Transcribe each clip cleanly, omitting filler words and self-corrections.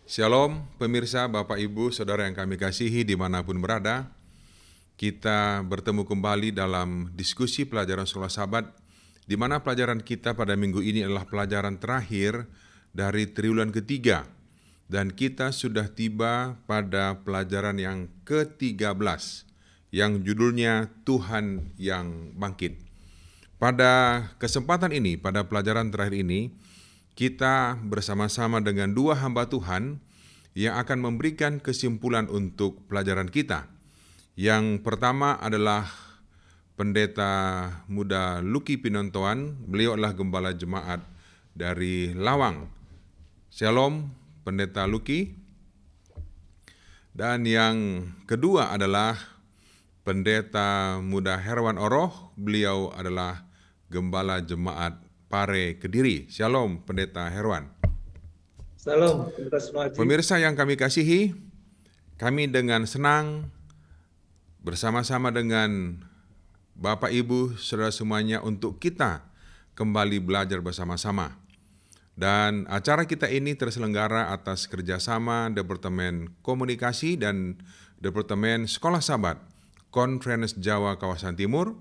Shalom pemirsa, Bapak Ibu, Saudara yang kami kasihi dimanapun berada. Kita bertemu kembali dalam diskusi pelajaran Sekolah Sabat, di mana pelajaran kita pada minggu ini adalah pelajaran terakhir dari triwulan ketiga. Dan kita sudah tiba pada pelajaran yang ke-13, yang judulnya Tuhan yang Bangkit. Pada kesempatan ini, pada pelajaran terakhir ini, kita bersama-sama dengan dua hamba Tuhan yang akan memberikan kesimpulan untuk pelajaran kita. Yang pertama adalah Pendeta Muda Luki Pinontoan. Beliau adalah Gembala Jemaat dari Lawang. Shalom Pendeta Luki. Dan yang kedua adalah Pendeta Muda Herwan Oroh. Beliau adalah Gembala Jemaat Pare Kediri. Shalom Pendeta Herwan. Salam Pendeta Sunaji. Pemirsa yang kami kasihi, kami dengan senang bersama-sama dengan Bapak Ibu Saudara semuanya untuk kita kembali belajar bersama-sama. Dan acara kita ini terselenggara atas kerjasama Departemen Komunikasi dan Departemen Sekolah Sabat Conference Jawa Kawasan Timur.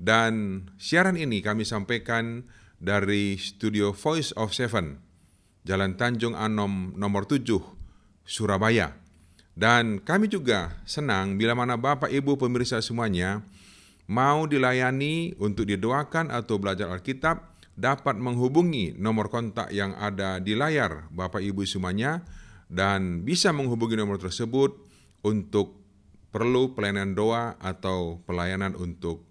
Dan siaran ini kami sampaikan dari studio Voice of Seven, Jalan Tanjung Anom nomor 7, Surabaya. Dan kami juga senang bila mana Bapak Ibu pemirsa semuanya mau dilayani untuk didoakan atau belajar Alkitab, dapat menghubungi nomor kontak yang ada di layar Bapak Ibu semuanya, dan bisa menghubungi nomor tersebut untuk perlu pelayanan doa atau pelayanan untuk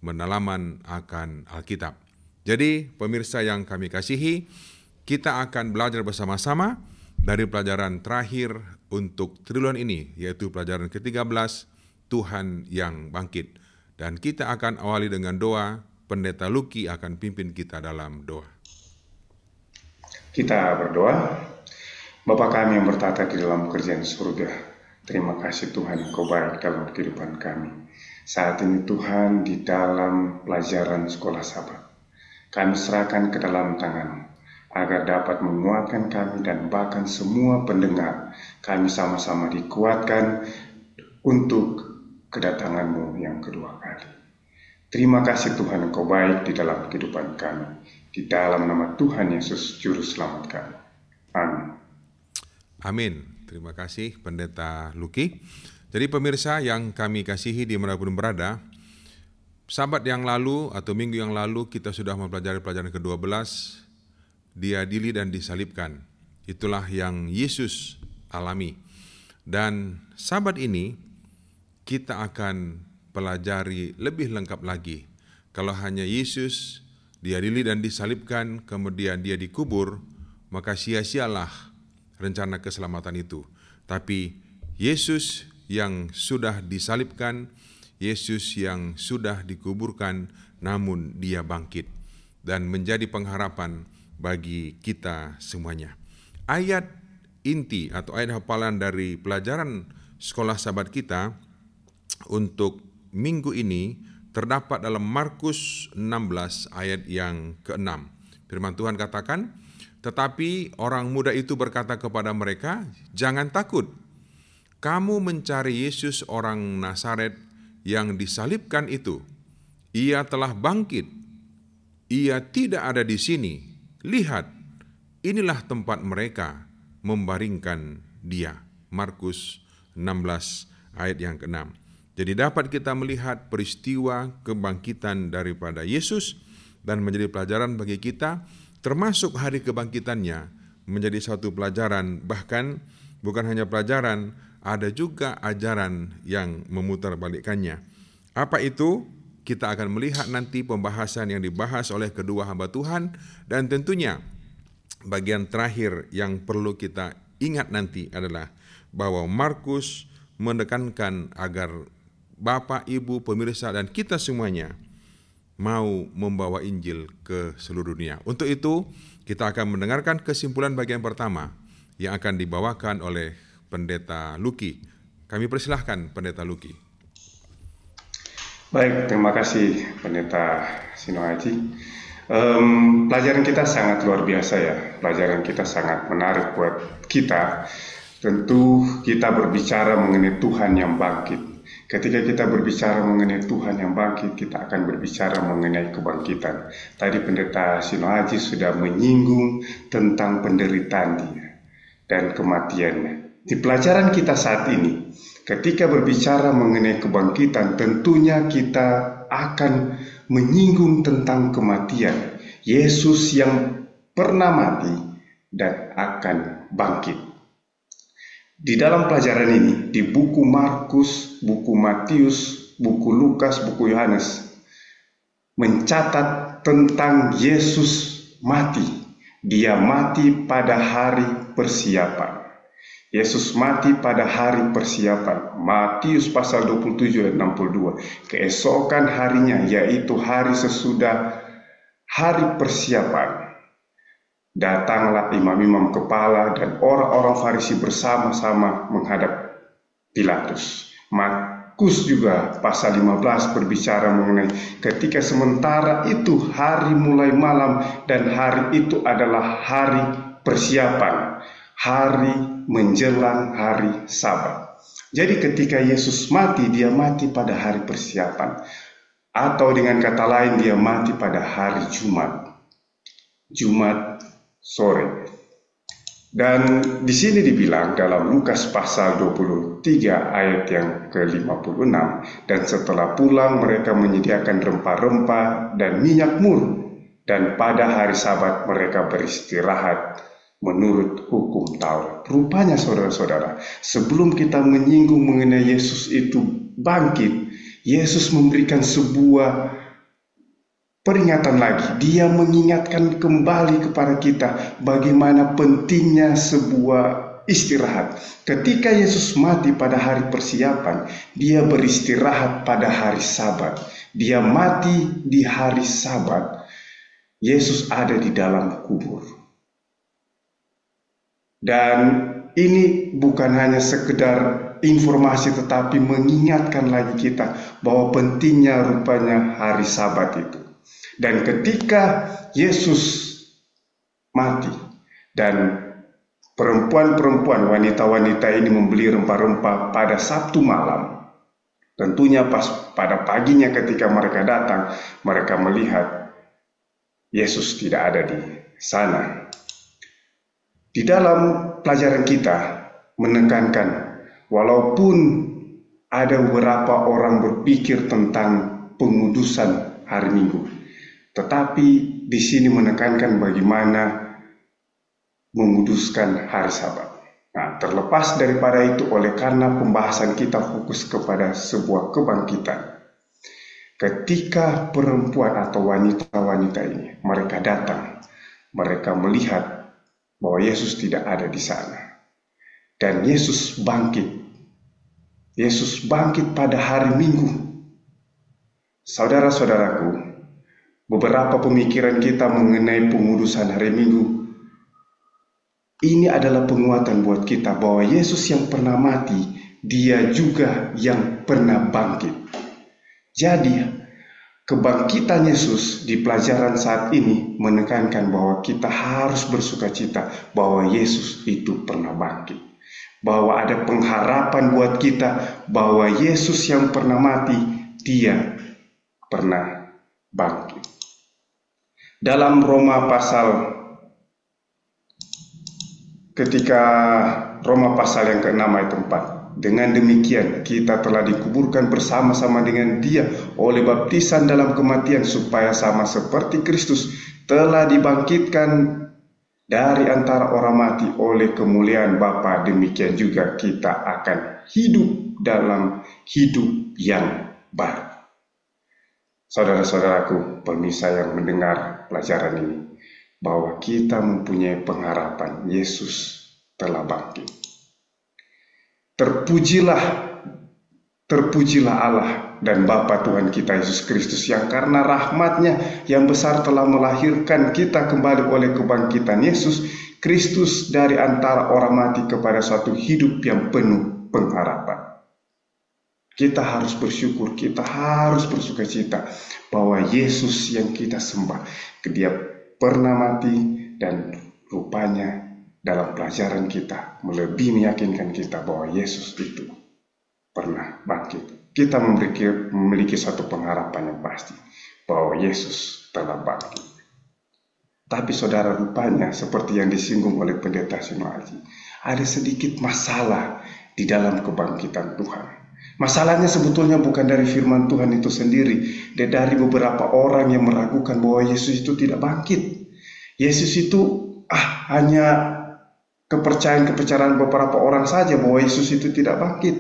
pendalaman akan Alkitab. Jadi pemirsa yang kami kasihi, kita akan belajar bersama-sama dari pelajaran terakhir untuk triwulan ini, yaitu pelajaran ke-13, Tuhan yang Bangkit. Dan kita akan awali dengan doa. Pendeta Luki akan pimpin kita dalam doa. Kita berdoa. Bapa kami yang bertata di dalam kerjaan surga, terima kasih Tuhan, Engkau baik dalam kehidupan kami. Saat ini Tuhan, di dalam pelajaran Sekolah Sabat, kami serahkan ke dalam tangan agar dapat menguatkan kami dan bahkan semua pendengar. Kami sama-sama dikuatkan untuk kedatangan-Mu yang kedua kali. Terima kasih Tuhan, Engkau baik di dalam kehidupan kami. Di dalam nama Tuhan Yesus, Juru Selamat kami. Amin. Amin. Terima kasih Pendeta Luki. Jadi pemirsa yang kami kasihi dimanapun berada, Sabat yang lalu atau minggu yang lalu kita sudah mempelajari pelajaran ke-12, diadili dan disalibkan. Itulah yang Yesus alami. Dan Sabat ini kita akan pelajari lebih lengkap lagi. Kalau hanya Yesus diadili dan disalibkan, kemudian dia dikubur, maka sia-sialah rencana keselamatan itu. Tapi Yesus yang sudah disalibkan, Yesus yang sudah dikuburkan, namun dia bangkit dan menjadi pengharapan bagi kita semuanya. Ayat inti atau ayat hafalan dari pelajaran Sekolah Sabat kita untuk minggu ini terdapat dalam Markus 16 ayat yang ke-6. Firman Tuhan katakan, tetapi orang muda itu berkata kepada mereka, jangan takut, kamu mencari Yesus orang Nazaret yang disalibkan itu. Ia telah bangkit. Ia tidak ada di sini. Lihat, inilah tempat mereka membaringkan dia. Markus 16 ayat yang ke-6. Jadi dapat kita melihat peristiwa kebangkitan daripada Yesus dan menjadi pelajaran bagi kita, termasuk hari kebangkitannya menjadi satu pelajaran, bahkan bukan hanya pelajaran, ada juga ajaran yang memutarbalikkannya. Apa itu? Kita akan melihat nanti pembahasan yang dibahas oleh kedua hamba Tuhan, dan tentunya bagian terakhir yang perlu kita ingat nanti adalah bahwa Markus menekankan agar Bapak, Ibu, pemirsa, dan kita semuanya mau membawa Injil ke seluruh dunia. Untuk itu, kita akan mendengarkan kesimpulan bagian pertama yang akan dibawakan oleh Pendeta Luki. Kami persilahkan Pendeta Luki. Baik, terima kasih Pendeta Sino Haji. Pelajaran kita sangat luar biasa ya. Pelajaran kita sangat menarik buat kita. Tentu kita berbicara mengenai Tuhan yang bangkit. Ketika kita berbicara mengenai Tuhan yang bangkit, kita akan berbicara mengenai kebangkitan. Tadi Pendeta Sino Haji sudah menyinggung tentang penderitaan dia dan kematiannya. Di pelajaran kita saat ini, ketika berbicara mengenai kebangkitan, tentunya kita akan menyinggung tentang kematian. Yesus yang pernah mati dan akan bangkit. Di dalam pelajaran ini, di buku Markus, buku Matius, buku Lukas, buku Yohanes, mencatat tentang Yesus mati. Dia mati pada hari persiapan. Yesus mati pada hari persiapan. Matius pasal 27 ayat 62. Keesokan harinya, yaitu hari sesudah hari persiapan, datanglah imam-imam kepala dan orang-orang Farisi bersama-sama menghadap Pilatus. Markus juga pasal 15 berbicara mengenai ketika sementara itu hari mulai malam dan hari itu adalah hari persiapan, hari menjelang hari Sabat. Jadi ketika Yesus mati, dia mati pada hari persiapan, atau dengan kata lain dia mati pada hari Jumat sore. Dan di sini dibilang dalam Lukas pasal 23 ayat yang ke-56, dan setelah pulang mereka menyediakan rempah-rempah dan minyak mur, dan pada hari Sabat mereka beristirahat menurut hukum Taurat. Rupanya saudara-saudara, sebelum kita menyinggung mengenai Yesus itu bangkit, Yesus memberikan sebuah peringatan lagi. Dia mengingatkan kembali kepada kita bagaimana pentingnya sebuah istirahat. Ketika Yesus mati pada hari persiapan, dia beristirahat pada hari Sabat. Dia mati di hari Sabat. Yesus ada di dalam kubur. Dan ini bukan hanya sekedar informasi, tetapi mengingatkan lagi kita bahwa pentingnya rupanya hari Sabat itu. Dan ketika Yesus mati dan perempuan-perempuan, wanita-wanita ini membeli rempah-rempah pada Sabtu malam, tentunya pas pada paginya ketika mereka datang, mereka melihat Yesus tidak ada di sana. Di dalam pelajaran kita menekankan, walaupun ada beberapa orang berpikir tentang pengudusan hari Minggu, tetapi di sini menekankan bagaimana menguduskan hari Sabat. Nah, terlepas daripada itu, oleh karena pembahasan kita fokus kepada sebuah kebangkitan, ketika perempuan atau wanita-wanita ini mereka datang, mereka melihat bahwa Yesus tidak ada di sana. Dan Yesus bangkit. Yesus bangkit pada hari Minggu. Saudara-saudaraku, beberapa pemikiran kita mengenai pengudusan hari Minggu, ini adalah penguatan buat kita bahwa Yesus yang pernah mati, dia juga yang pernah bangkit. Jadi, kebangkitan Yesus di pelajaran saat ini menekankan bahwa kita harus bersukacita bahwa Yesus itu pernah bangkit. Bahwa ada pengharapan buat kita bahwa Yesus yang pernah mati, dia pernah bangkit. Dalam Roma pasal, ketika Roma pasal yang ke-6 ayat 4, dengan demikian kita telah dikuburkan bersama-sama dengan dia oleh baptisan dalam kematian, supaya sama seperti Kristus telah dibangkitkan dari antara orang mati oleh kemuliaan Bapa, demikian juga kita akan hidup dalam hidup yang baru. Saudara-saudaraku, pemirsa yang mendengar pelajaran ini, bahwa kita mempunyai pengharapan Yesus telah bangkit. Terpujilah Allah dan Bapa Tuhan kita Yesus Kristus, yang karena rahmat-Nya yang besar telah melahirkan kita kembali oleh kebangkitan Yesus Kristus dari antara orang mati kepada suatu hidup yang penuh pengharapan. Kita harus bersyukur, kita harus bersuka cita bahwa Yesus yang kita sembah, dia pernah mati dan rupanya dalam pelajaran kita lebih meyakinkan kita bahwa Yesus itu pernah bangkit. Kita memiliki suatu pengharapan yang pasti bahwa Yesus telah bangkit. Tapi saudara, rupanya seperti yang disinggung oleh Pendeta Sinuaji, ada sedikit masalah di dalam kebangkitan Tuhan. Masalahnya sebetulnya bukan dari firman Tuhan itu sendiri, dan dari beberapa orang yang meragukan bahwa Yesus itu tidak bangkit. Yesus itu hanya kepercayaan beberapa orang saja bahwa Yesus itu tidak bangkit.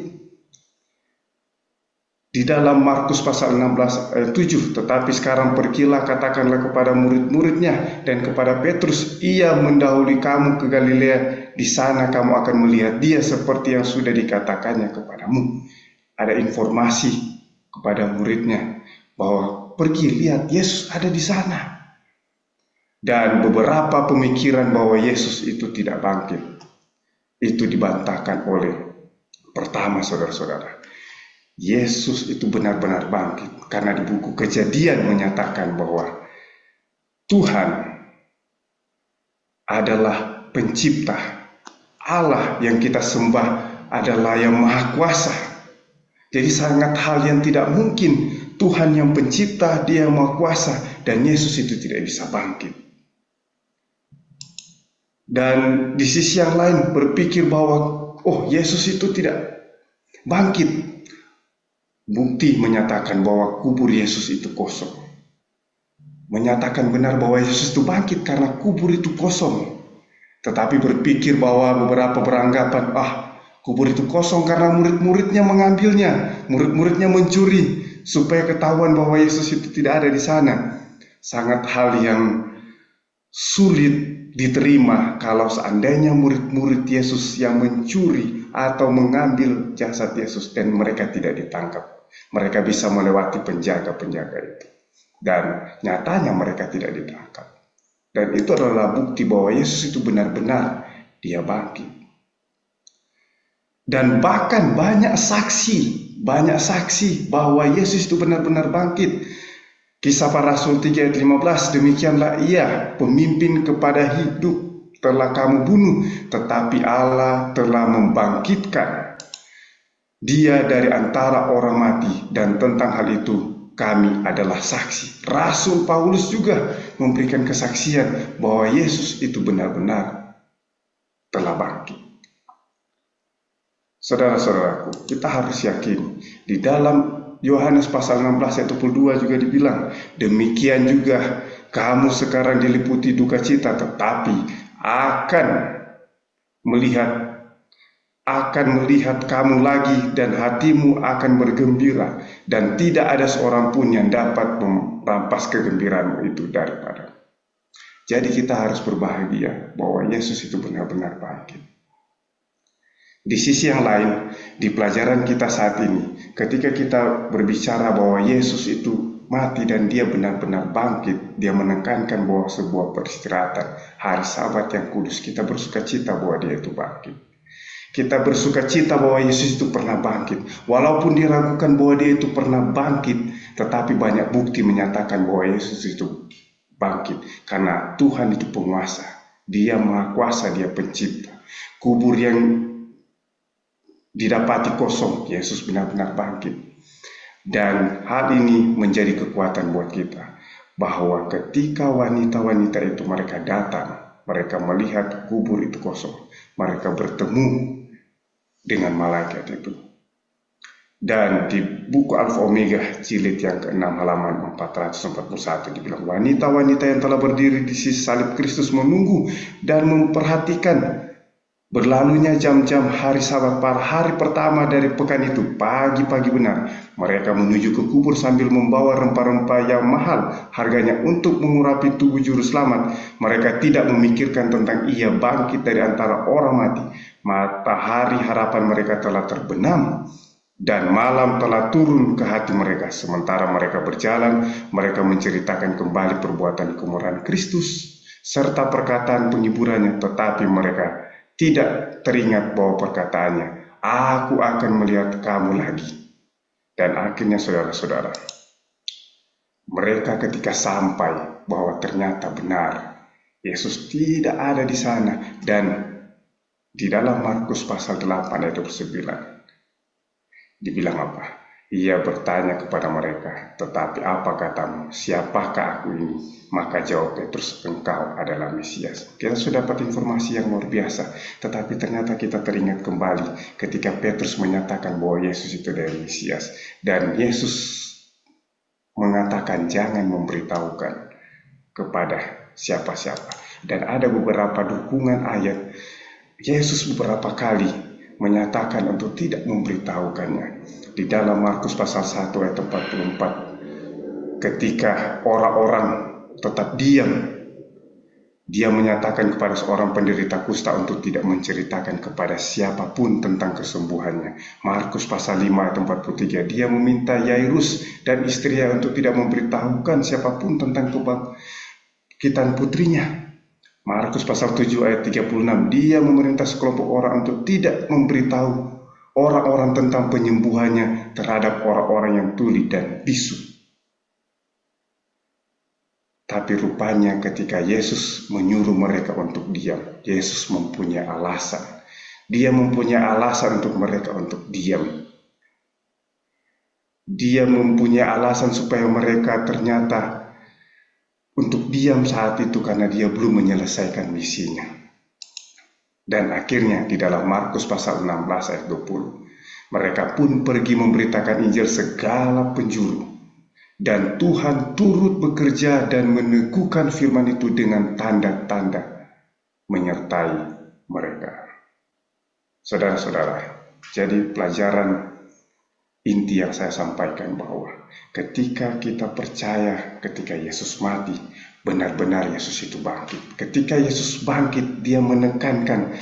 Di dalam Markus pasal 16 ayat 7, tetapi sekarang pergilah, katakanlah kepada murid-muridnya dan kepada Petrus, ia mendahului kamu ke Galilea, di sana kamu akan melihat dia seperti yang sudah dikatakannya kepadamu. Ada informasi kepada muridnya bahwa pergi, lihat, Yesus ada di sana. Dan beberapa pemikiran bahwa Yesus itu tidak bangkit itu dibantahkan oleh, pertama saudara-saudara, Yesus itu benar-benar bangkit karena di buku Kejadian menyatakan bahwa Tuhan adalah pencipta. Allah yang kita sembah adalah yang maha kuasa. Jadi sangat hal yang tidak mungkin. Tuhan yang pencipta, dia yang maha kuasa, dan Yesus itu tidak bisa bangkit. Dan di sisi yang lain berpikir bahwa Yesus itu tidak bangkit. Bukti menyatakan bahwa kubur Yesus itu kosong. Menyatakan benar bahwa Yesus itu bangkit karena kubur itu kosong. Tetapi berpikir bahwa beberapa beranggapan, kubur itu kosong karena murid-muridnya mengambilnya, murid-muridnya mencuri supaya ketahuan bahwa Yesus itu tidak ada di sana. Sangat hal yang sulit diterima kalau seandainya murid-murid Yesus yang mencuri atau mengambil jasad Yesus dan mereka tidak ditangkap. Mereka bisa melewati penjaga-penjaga itu. Dan nyatanya mereka tidak ditangkap. Dan itu adalah bukti bahwa Yesus itu benar-benar dia bangkit. Dan bahkan banyak saksi bahwa Yesus itu benar-benar bangkit. Kisah Para Rasul 3 ayat 15, demikianlah ia, pemimpin kepada hidup telah kamu bunuh, tetapi Allah telah membangkitkan dia dari antara orang mati, dan tentang hal itu kami adalah saksi. Rasul Paulus juga memberikan kesaksian bahwa Yesus itu benar-benar telah bangkit. Saudara-saudaraku, kita harus yakin di dalam Yohanes pasal 16 ayat 22 juga dibilang, demikian juga kamu sekarang diliputi duka cita, tetapi akan melihat kamu lagi dan hatimu akan bergembira, dan tidak ada seorang pun yang dapat merampas kegembiraanmu itu daripada. Jadi kita harus berbahagia bahwa Yesus itu benar-benar bangkit. Di sisi yang lain, di pelajaran kita saat ini, ketika kita berbicara bahwa Yesus itu mati dan dia benar-benar bangkit, dia menekankan bahwa sebuah peristirahatan, hari Sabat yang kudus, kita bersuka cita bahwa dia itu bangkit. Kita bersuka cita bahwa Yesus itu pernah bangkit. Walaupun diragukan bahwa dia itu pernah bangkit, tetapi banyak bukti menyatakan bahwa Yesus itu bangkit. Karena Tuhan itu penguasa, dia maha kuasa, dia pencipta. Kubur yang didapati kosong, Yesus benar-benar bangkit. Dan hal ini menjadi kekuatan buat kita, bahwa ketika wanita-wanita itu mereka datang, mereka melihat kubur itu kosong, mereka bertemu dengan malaikat itu. Dan di buku Alfa Omega jilid yang ke-6 halaman 441 dibilang, wanita-wanita yang telah berdiri di sisi salib Kristus menunggu dan memperhatikan berlalunya jam-jam hari Sabat, pada hari pertama dari pekan itu, pagi-pagi benar, mereka menuju ke kubur sambil membawa rempah-rempah yang mahal harganya untuk mengurapi tubuh juru selamat. Mereka tidak memikirkan tentang ia bangkit dari antara orang mati. Matahari harapan mereka telah terbenam dan malam telah turun ke hati mereka. Sementara mereka berjalan, mereka menceritakan kembali perbuatan kemurahan Kristus serta perkataan penghiburannya, tetapi mereka tidak teringat bahwa perkataannya, aku akan melihat kamu lagi, Dan akhirnya saudara-saudara, mereka ketika sampai bahwa ternyata benar Yesus tidak ada di sana, dan di dalam Markus pasal 8 ayat 29 dibilang apa? Ia bertanya kepada mereka, tetapi apa katamu? Siapakah aku ini? Maka jawab Petrus, engkau adalah Mesias. Kita sudah dapat informasi yang luar biasa, tetapi ternyata kita teringat kembali ketika Petrus menyatakan bahwa Yesus itu dari Mesias. Dan Yesus mengatakan jangan memberitahukan kepada siapa-siapa. Dan ada beberapa dukungan ayat, Yesus beberapa kali menyatakan untuk tidak memberitahukannya. Di dalam Markus pasal 1 ayat 44, ketika orang-orang tetap diam, dia menyatakan kepada seorang penderita kusta untuk tidak menceritakan kepada siapapun tentang kesembuhannya. Markus pasal 5 ayat 43, dia meminta Yairus dan istrinya untuk tidak memberitahukan siapapun tentang kebangkitan putrinya. Markus pasal 7 ayat 36, dia memerintah sekelompok orang untuk tidak memberitahu orang-orang tentang penyembuhannya terhadap orang-orang yang tuli dan bisu. Tapi rupanya ketika Yesus menyuruh mereka untuk diam, Yesus mempunyai alasan. Dia mempunyai alasan untuk mereka untuk diam. Dia mempunyai alasan supaya mereka ternyata untuk diam saat itu karena dia belum menyelesaikan misinya. Dan akhirnya di dalam Markus pasal 16 ayat 20, mereka pun pergi memberitakan Injil segala penjuru. Dan Tuhan turut bekerja dan meneguhkan firman itu dengan tanda-tanda menyertai mereka. Saudara-saudara, jadi pelajaran inti yang saya sampaikan bahwa ketika kita percaya ketika Yesus mati, benar-benar Yesus itu bangkit. Ketika Yesus bangkit, dia menekankan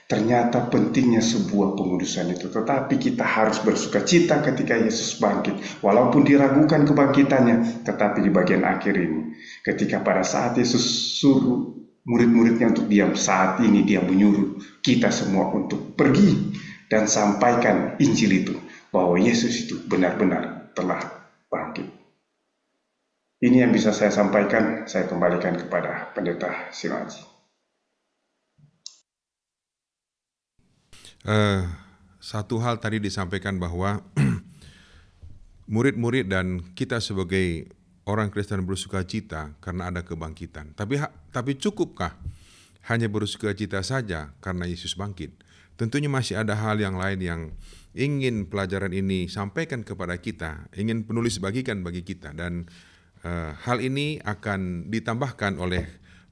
ternyata pentingnya sebuah pengudusan itu. Tetapi kita harus bersuka cita ketika Yesus bangkit. Walaupun diragukan kebangkitannya, tetapi di bagian akhir ini, ketika pada saat Yesus suruh murid-muridnya untuk diam, saat ini dia menyuruh kita semua untuk pergi dan sampaikan Injil itu, bahwa Yesus itu benar-benar telah bangkit. Ini yang bisa saya sampaikan. Saya kembalikan kepada Pendeta Silaji. Satu hal tadi disampaikan bahwa murid-murid dan kita sebagai orang Kristen bersuka cita karena ada kebangkitan. Tapi cukupkah hanya bersuka cita saja karena Yesus bangkit? Tentunya masih ada hal yang lain yang ingin pelajaran ini sampaikan kepada kita, ingin penulis bagikan bagi kita, dan hal ini akan ditambahkan oleh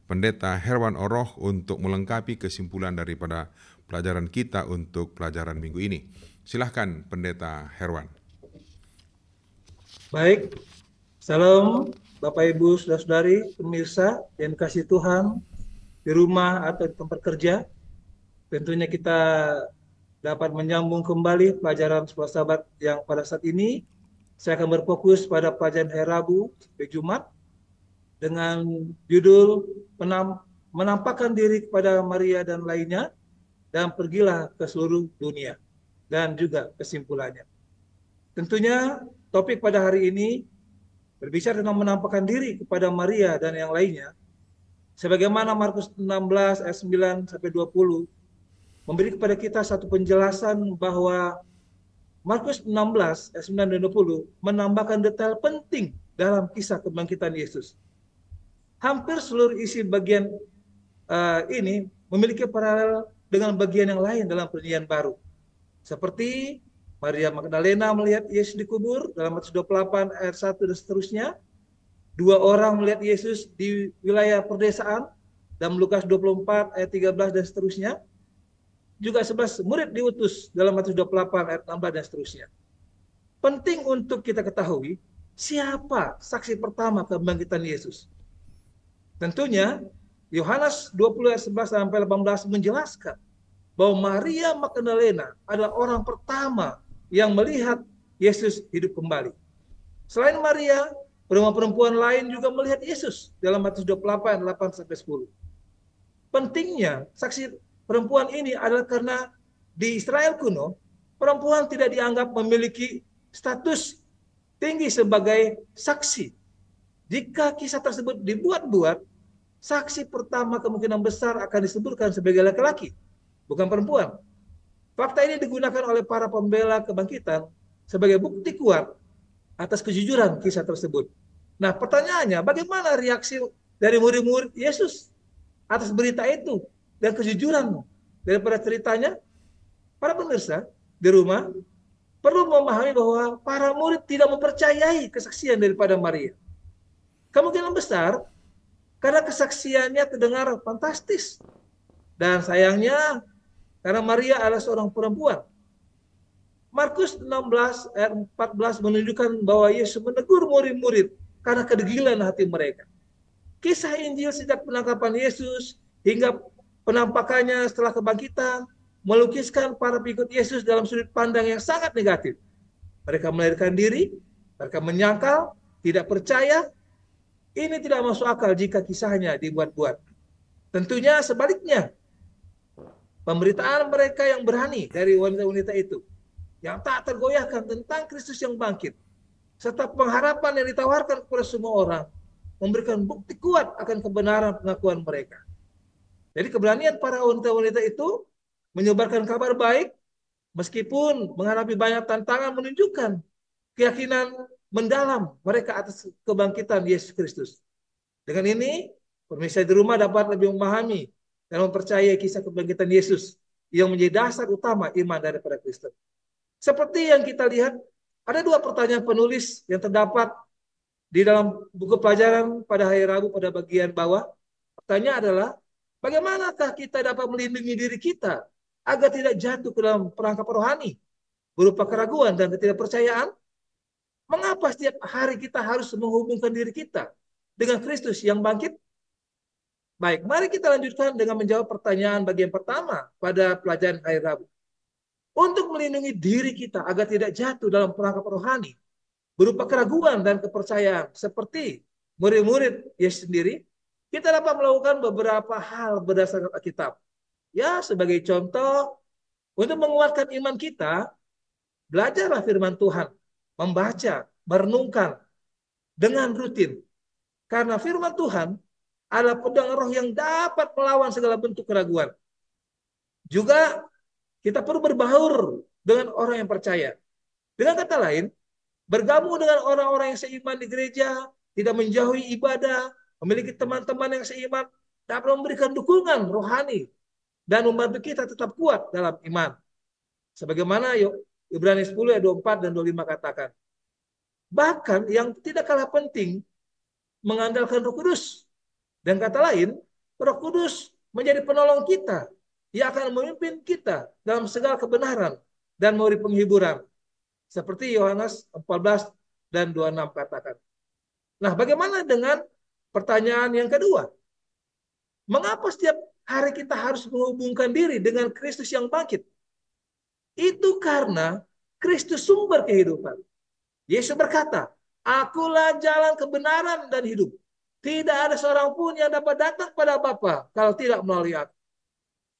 Pendeta Herwan Oroh untuk melengkapi kesimpulan daripada pelajaran kita untuk pelajaran minggu ini. Silahkan Pendeta Herwan. Baik, salam Bapak Ibu Saudara-saudari, pemirsa yang dikasihi Tuhan di rumah atau di tempat kerja. Tentunya kita dapat menyambung kembali pelajaran sekolah sahabat yang pada saat ini saya akan berfokus pada pelajaran hari Rabu sampai Jumat dengan judul menampakkan diri kepada Maria dan lainnya, dan pergilah ke seluruh dunia, dan juga kesimpulannya. Tentunya topik pada hari ini berbicara tentang menampakkan diri kepada Maria dan yang lainnya, sebagaimana Markus 16 ayat 9 sampai 20 memberi kepada kita satu penjelasan bahwa Markus 16 ayat 9 dan 20 menambahkan detail penting dalam kisah kebangkitan Yesus. Hampir seluruh isi bagian ini memiliki paralel dengan bagian yang lain dalam perjanjian baru. Seperti Maria Magdalena melihat Yesus dikubur dalam Matius 28 ayat 1 dan seterusnya. 2 orang melihat Yesus di wilayah perdesaan dalam Lukas 24 ayat 13 dan seterusnya. Juga 11 murid diutus dalam Matius 28 ayat 16 dan seterusnya. Penting untuk kita ketahui siapa saksi pertama kebangkitan Yesus. Tentunya Yohanes 20 ayat 11 sampai 18 menjelaskan bahwa Maria Magdalena adalah orang pertama yang melihat Yesus hidup kembali. Selain Maria, perempuan lain juga melihat Yesus dalam Matius 28 8 sampai 10. Pentingnya saksi perempuan ini adalah karena di Israel kuno, perempuan tidak dianggap memiliki status tinggi sebagai saksi. Jika kisah tersebut dibuat-buat, saksi pertama kemungkinan besar akan disebutkan sebagai laki-laki, bukan perempuan. Fakta ini digunakan oleh para pembela kebangkitan sebagai bukti kuat atas kejujuran kisah tersebut. Nah, pertanyaannya, bagaimana reaksi dari murid-murid Yesus atas berita itu dan kejujuran daripada ceritanya? Para pemirsa di rumah perlu memahami bahwa para murid tidak mempercayai kesaksian daripada Maria. Kemungkinan besar karena kesaksiannya terdengar fantastis. Dan sayangnya karena Maria adalah seorang perempuan. Markus 16 ayat 14 menunjukkan bahwa Yesus menegur murid-murid karena kedegilan hati mereka. Kisah Injil sejak penangkapan Yesus hingga penampakannya setelah kebangkitan melukiskan para pengikut Yesus dalam sudut pandang yang sangat negatif. Mereka melarikan diri, mereka menyangkal, tidak percaya. Ini tidak masuk akal jika kisahnya dibuat-buat. Tentunya sebaliknya, pemberitaan mereka yang berani dari wanita-wanita itu, yang tak tergoyahkan tentang Kristus yang bangkit, serta pengharapan yang ditawarkan kepada semua orang, memberikan bukti kuat akan kebenaran pengakuan mereka. Jadi keberanian para wanita-wanita itu menyebarkan kabar baik, meskipun menghadapi banyak tantangan, menunjukkan keyakinan mendalam mereka atas kebangkitan Yesus Kristus. Dengan ini, pemirsa di rumah dapat lebih memahami dan mempercayai kisah kebangkitan Yesus yang menjadi dasar utama iman daripada Kristen. Seperti yang kita lihat, ada dua pertanyaan penulis yang terdapat di dalam buku pelajaran pada hari Rabu pada bagian bawah. Pertanyaan adalah, bagaimanakah kita dapat melindungi diri kita agar tidak jatuh ke dalam perangkap rohani berupa keraguan dan ketidakpercayaan? Mengapa setiap hari kita harus menghubungkan diri kita dengan Kristus yang bangkit? Baik, mari kita lanjutkan dengan menjawab pertanyaan bagian pertama pada pelajaran hari Rabu. Untuk melindungi diri kita agar tidak jatuh dalam perangkap rohani berupa keraguan dan kepercayaan seperti murid-murid Yesus sendiri, kita dapat melakukan beberapa hal berdasarkan Alkitab. Ya, sebagai contoh, untuk menguatkan iman kita, belajarlah firman Tuhan, membaca, merenungkan dengan rutin. Karena firman Tuhan adalah pedang roh yang dapat melawan segala bentuk keraguan. Juga kita perlu berbaur dengan orang yang percaya. Dengan kata lain, bergabung dengan orang-orang yang seiman di gereja, tidak menjauhi ibadah, memiliki teman-teman yang seiman, dapat memberikan dukungan rohani dan membantu kita tetap kuat dalam iman. Sebagaimana Ibrani 10 ayat 24 dan 25 katakan. Bahkan yang tidak kalah penting, mengandalkan Roh Kudus. Dan kata lain, Roh Kudus menjadi penolong kita. Ia akan memimpin kita dalam segala kebenaran dan memberi penghiburan. Seperti Yohanes 14 dan 26 katakan. Nah, bagaimana dengan pertanyaan yang kedua? Mengapa setiap hari kita harus menghubungkan diri dengan Kristus yang bangkit? Itu karena Kristus sumber kehidupan. Yesus berkata, akulah jalan kebenaran dan hidup. Tidak ada seorang pun yang dapat datang pada Bapa kalau tidak melalui aku.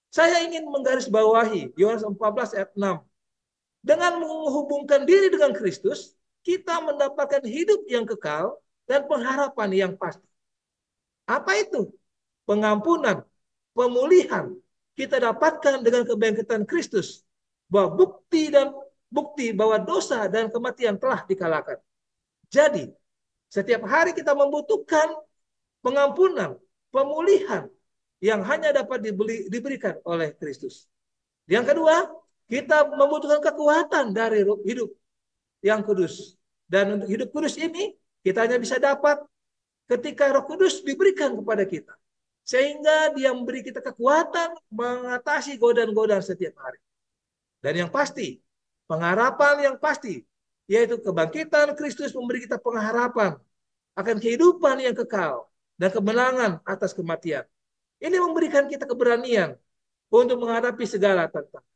Saya ingin menggarisbawahi Yohanes 14 ayat 6. Dengan menghubungkan diri dengan Kristus, kita mendapatkan hidup yang kekal dan pengharapan yang pasti. Apa itu? Pengampunan, pemulihan kita dapatkan dengan kebangkitan Kristus. Bahwa bukti bahwa dosa dan kematian telah dikalahkan. Jadi, setiap hari kita membutuhkan pengampunan, pemulihan yang hanya dapat diberikan oleh Kristus. Yang kedua, kita membutuhkan kekuatan dari hidup yang kudus. Dan untuk hidup kudus ini, kita hanya bisa dapat ketika Roh Kudus diberikan kepada kita. Sehingga dia memberi kita kekuatan mengatasi godaan-godaan setiap hari. Dan yang pasti, pengharapan yang pasti, yaitu kebangkitan Kristus memberi kita pengharapan akan kehidupan yang kekal dan kemenangan atas kematian. Ini memberikan kita keberanian untuk menghadapi segala tantangan.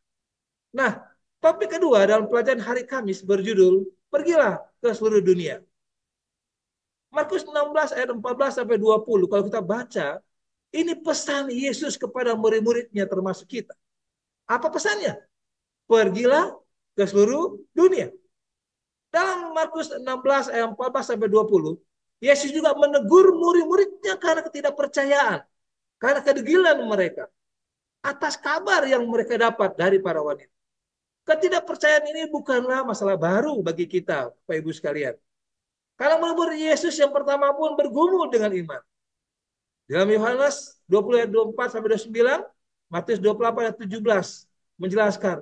Nah, topik kedua dalam pelajaran hari Kamis berjudul, pergilah ke seluruh dunia. Markus 16 ayat 14 sampai 20, kalau kita baca, ini pesan Yesus kepada murid-muridnya termasuk kita. Apa pesannya? Pergilah ke seluruh dunia. dalam Markus 16 ayat 14 sampai 20, Yesus juga menegur murid-muridnya karena ketidakpercayaan, karena kedegilan mereka atas kabar yang mereka dapat dari para wanita. Ketidakpercayaan ini bukanlah masalah baru bagi kita, Bapak Ibu sekalian. Karena murid Yesus yang pertama pun bergumul dengan iman. Dalam Yohanes 20 ayat 24 sampai 29, Matius 28 ayat 17 menjelaskan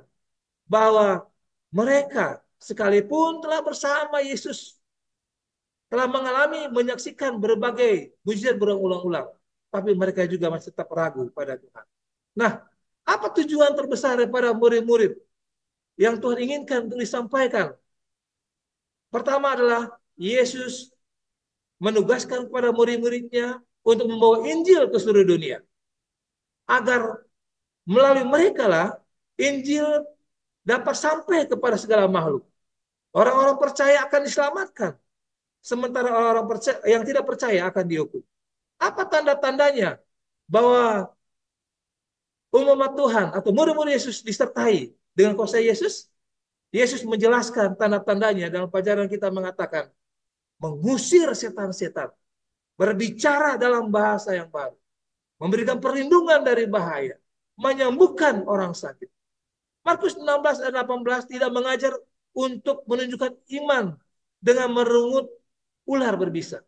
bahwa mereka sekalipun telah bersama Yesus, telah menyaksikan berbagai mujizat berulang-ulang, tapi mereka juga masih tetap ragu pada Tuhan. Nah, apa tujuan terbesar daripada murid-murid yang Tuhan inginkan untuk disampaikan? Pertama adalah Yesus menugaskan kepada murid-muridnya untuk membawa Injil ke seluruh dunia, agar melalui mereka lah Injil dapat sampai kepada segala makhluk. Orang-orang percaya akan diselamatkan, sementara orang-orang yang tidak percaya akan dihukum. Apa tanda-tandanya bahwa umat Tuhan atau murid-murid Yesus disertai dengan kuasa Yesus? Yesus menjelaskan tanda-tandanya dalam pelajaran kita, mengatakan mengusir setan-setan, berbicara dalam bahasa yang baru, memberikan perlindungan dari bahaya, menyembuhkan orang sakit. Markus 16 ayat 18 tidak mengajar untuk menunjukkan iman dengan merungut ular berbisa.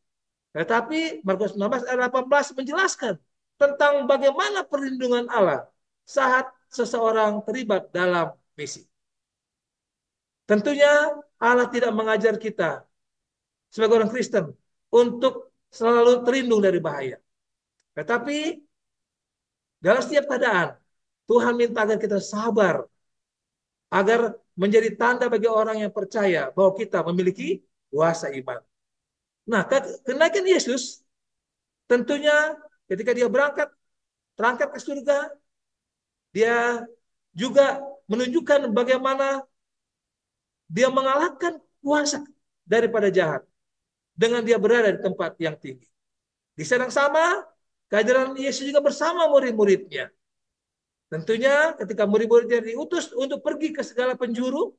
Tetapi Markus 16 ayat 18 menjelaskan tentang bagaimana perlindungan Allah saat seseorang terlibat dalam misi. Tentunya Allah tidak mengajar kita sebagai orang Kristen untuk selalu terlindung dari bahaya. Tetapi dalam setiap keadaan Tuhan minta agar kita sabar, agar menjadi tanda bagi orang yang percaya bahwa kita memiliki kuasa iman. Nah, kenaikan Yesus tentunya ketika dia terangkat ke surga, dia juga menunjukkan bagaimana dia mengalahkan kuasa daripada jahat dengan dia berada di tempat yang tinggi. Di saat yang sama, kehadiran Yesus juga bersama murid-muridnya. Tentunya ketika murid-muridnya diutus untuk pergi ke segala penjuru,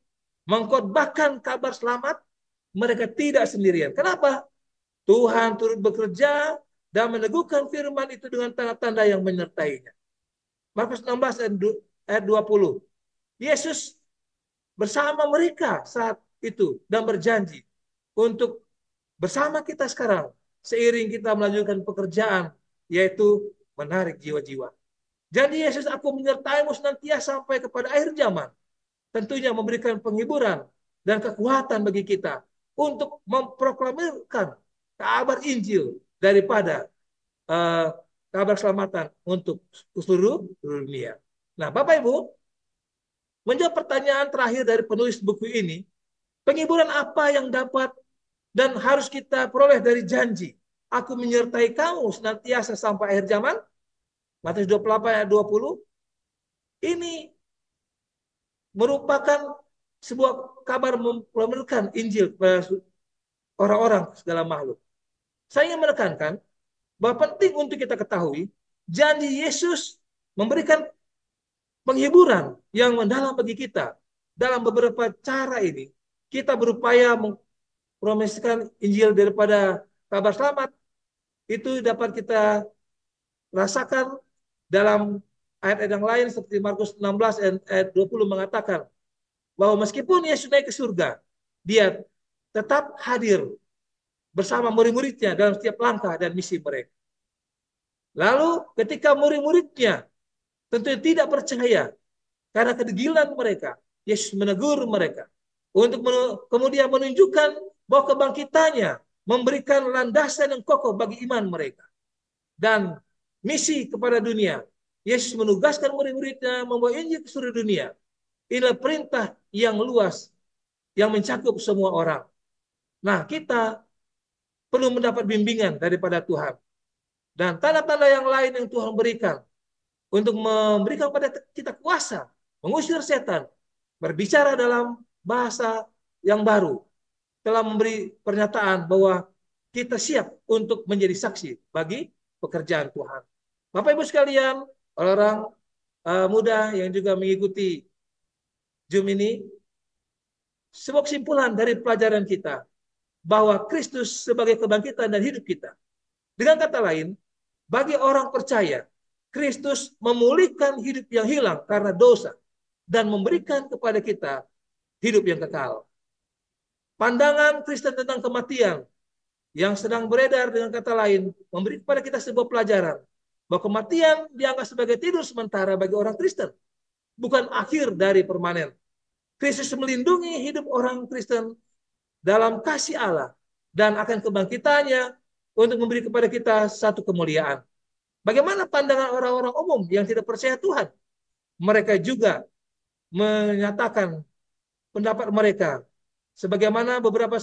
mengkhotbahkan kabar selamat, mereka tidak sendirian. Kenapa? Tuhan turut bekerja dan meneguhkan firman itu dengan tanda-tanda yang menyertainya. Markus 16 ayat 20. Yesus bersama mereka saat itu dan berjanji untuk bersama kita sekarang seiring kita melanjutkan pekerjaan, yaitu menarik jiwa-jiwa. Janji Yesus, aku menyertaimu senantiasa sampai kepada akhir zaman. Tentunya memberikan penghiburan dan kekuatan bagi kita untuk memproklamirkan kabar Injil daripada kabar keselamatan untuk seluruh dunia. Nah, Bapak Ibu, menjawab pertanyaan terakhir dari penulis buku ini, penghiburan apa yang dapat dan harus kita peroleh dari janji aku menyertai kamu senantiasa sampai akhir zaman? Matius 28 ayat 20. Ini merupakan sebuah kabar memproklamirkan Injil kepada orang-orang segala makhluk. Saya ingin menekankan bahwa penting untuk kita ketahui, janji Yesus memberikan penghiburan yang mendalam bagi kita. Dalam beberapa cara ini, kita berupaya mempromosikan Injil daripada kabar selamat. Itu dapat kita rasakan dalam ayat-ayat yang lain seperti Markus 16 ayat 20 mengatakan bahwa meskipun Yesus naik ke surga, dia tetap hadir bersama murid-muridnya dalam setiap langkah dan misi mereka. Lalu ketika murid-muridnya tentu tidak percaya karena kedegilan mereka, Yesus menegur mereka untuk kemudian menunjukkan bahwa kebangkitannya memberikan landasan yang kokoh bagi iman mereka. Dan misi kepada dunia, Yesus menugaskan murid-muridnya membawa Injil ke seluruh dunia. Inilah perintah yang luas yang mencakup semua orang. Nah, kita perlu mendapat bimbingan daripada Tuhan. Dan tanda-tanda yang lain yang Tuhan berikan untuk memberikan kepada kita kuasa, mengusir setan, berbicara dalam bahasa yang baru, telah memberi pernyataan bahwa kita siap untuk menjadi saksi bagi pekerjaan Tuhan. Bapak Ibu sekalian, orang-orang muda yang juga mengikuti Zoom ini, sebuah kesimpulan dari pelajaran kita bahwa Kristus sebagai kebangkitan dan hidup kita. Dengan kata lain, bagi orang percaya, Kristus memulihkan hidup yang hilang karena dosa dan memberikan kepada kita hidup yang kekal. Pandangan Kristen tentang kematian yang sedang beredar dengan kata lain memberi kepada kita sebuah pelajaran bahwa kematian dianggap sebagai tidur sementara bagi orang Kristen, bukan akhir dari permanen. Kristus melindungi hidup orang Kristen dalam kasih Allah dan akan kebangkitannya untuk memberi kepada kita satu kemuliaan. Bagaimana pandangan orang-orang umum yang tidak percaya Tuhan? Mereka juga menyatakan pendapat mereka. Sebagaimana beberapa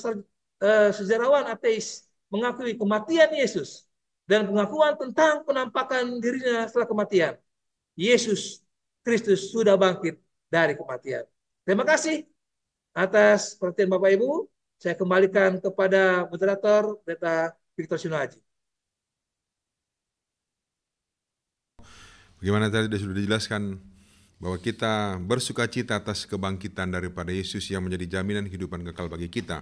sejarawan ateis mengakui kematian Yesus dan pengakuan tentang penampakan dirinya setelah kematian. Yesus Kristus sudah bangkit dari kematian. Terima kasih atas perhatian Bapak Ibu. Saya kembalikan kepada moderator Pendeta Victor Sinuaji. Bagaimana tadi sudah dijelaskan bahwa kita bersuka cita atas kebangkitan daripada Yesus yang menjadi jaminan kehidupan kekal bagi kita.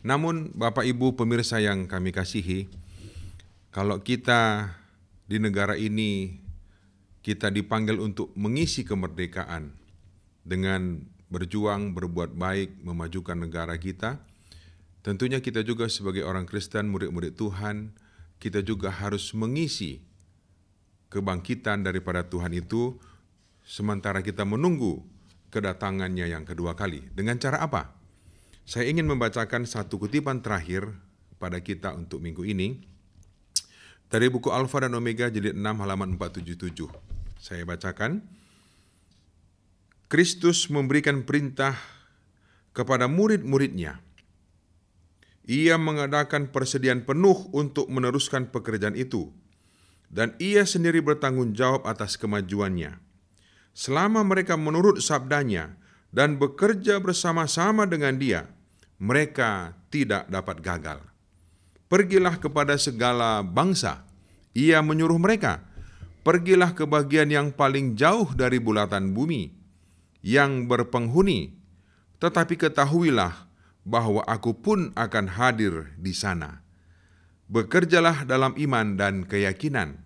Namun Bapak Ibu pemirsa yang kami kasihi, kalau kita di negara ini kita dipanggil untuk mengisi kemerdekaan dengan berjuang, berbuat baik, memajukan negara kita, tentunya kita juga sebagai orang Kristen, murid-murid Tuhan, kita juga harus mengisi kebangkitan daripada Tuhan itu sementara kita menunggu kedatangannya yang kedua kali. Dengan cara apa? Saya ingin membacakan satu kutipan terakhir pada kita untuk minggu ini dari buku Alfa dan Omega jilid 6 halaman 477. Saya bacakan. Kristus memberikan perintah kepada murid-muridnya. Ia mengadakan persediaan penuh untuk meneruskan pekerjaan itu, dan ia sendiri bertanggung jawab atas kemajuannya. Selama mereka menurut sabdanya dan bekerja bersama-sama dengan dia, mereka tidak dapat gagal. Pergilah kepada segala bangsa, ia menyuruh mereka. Pergilah ke bagian yang paling jauh dari bulatan bumi, yang berpenghuni, tetapi ketahuilah bahwa aku pun akan hadir di sana. Bekerjalah dalam iman dan keyakinan,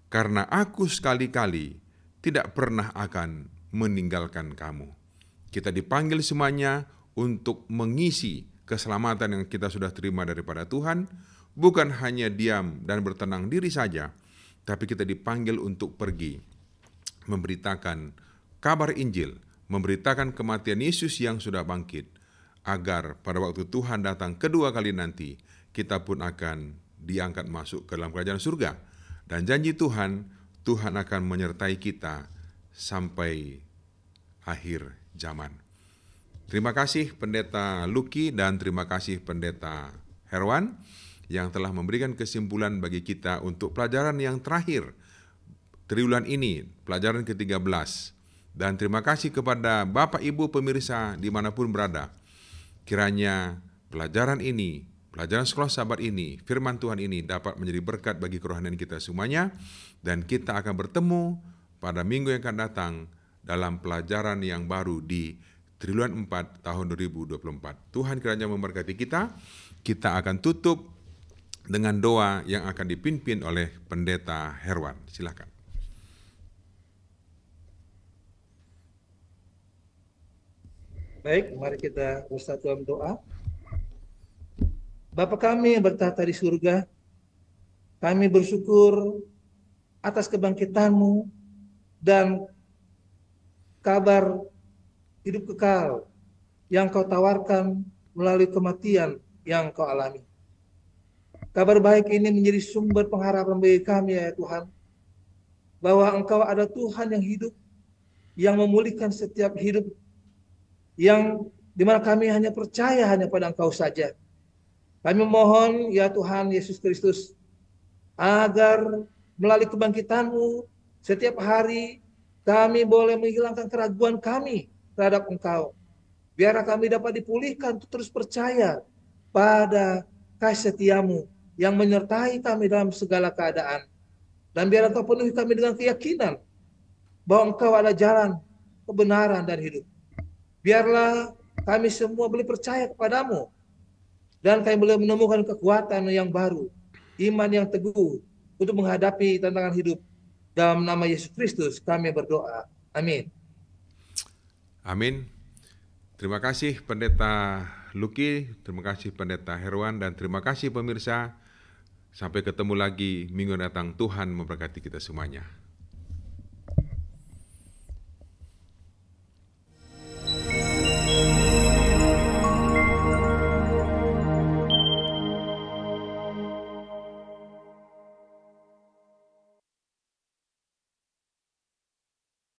karena aku sekali-kali tidak pernah akan meninggalkan kamu. Kita dipanggil semuanya untuk mengisi keselamatan yang kita sudah terima daripada Tuhan, bukan hanya diam dan bertenang diri saja, tapi kita dipanggil untuk pergi, memberitakan kabar Injil, memberitakan kematian Yesus yang sudah bangkit, agar pada waktu Tuhan datang kedua kali nanti, kita pun akan diangkat masuk ke dalam kerajaan surga. Dan janji Tuhan, Tuhan akan menyertai kita sampai akhir zaman. Terima kasih Pendeta Luki dan terima kasih Pendeta Herwan yang telah memberikan kesimpulan bagi kita untuk pelajaran yang terakhir triwulan ini, pelajaran ke-13. Dan terima kasih kepada Bapak Ibu pemirsa dimanapun berada. Kiranya pelajaran ini, pelajaran sekolah sahabat ini, firman Tuhan ini dapat menjadi berkat bagi kerohanian kita semuanya, dan kita akan bertemu pada minggu yang akan datang dalam pelajaran yang baru di triwulan 4 tahun 2024. Tuhan kiranya memberkati kita. Kita akan tutup dengan doa yang akan dipimpin oleh Pendeta Herwan. Silakan. Baik, mari kita bersatu dalam doa. Bapa kami yang bertata di surga, kami bersyukur atas kebangkitan-Mu dan kabar hidup kekal yang Kau tawarkan melalui kematian yang Kau alami. Kabar baik ini menjadi sumber pengharapan bagi kami ya Tuhan, bahwa Engkau ada Tuhan yang hidup, yang memulihkan setiap hidup, yang dimana kami hanya percaya hanya pada Engkau saja. Kami mohon ya Tuhan Yesus Kristus, agar melalui kebangkitan-Mu setiap hari kami boleh menghilangkan keraguan kami terhadap Engkau. Biarlah kami dapat dipulihkan untuk terus percaya pada kasih setia-Mu yang menyertai kami dalam segala keadaan. Dan biarlah Kau penuhi kami dengan keyakinan bahwa Engkau adalah jalan, kebenaran, dan hidup. Biarlah kami semua boleh percaya kepadamu. Dan kami boleh menemukan kekuatan yang baru, iman yang teguh untuk menghadapi tantangan hidup. Dalam nama Yesus Kristus kami berdoa. Amin. Amin. Terima kasih Pendeta Luki, terima kasih Pendeta Herwan, dan terima kasih pemirsa. Sampai ketemu lagi minggu datang. Tuhan memberkati kita semuanya.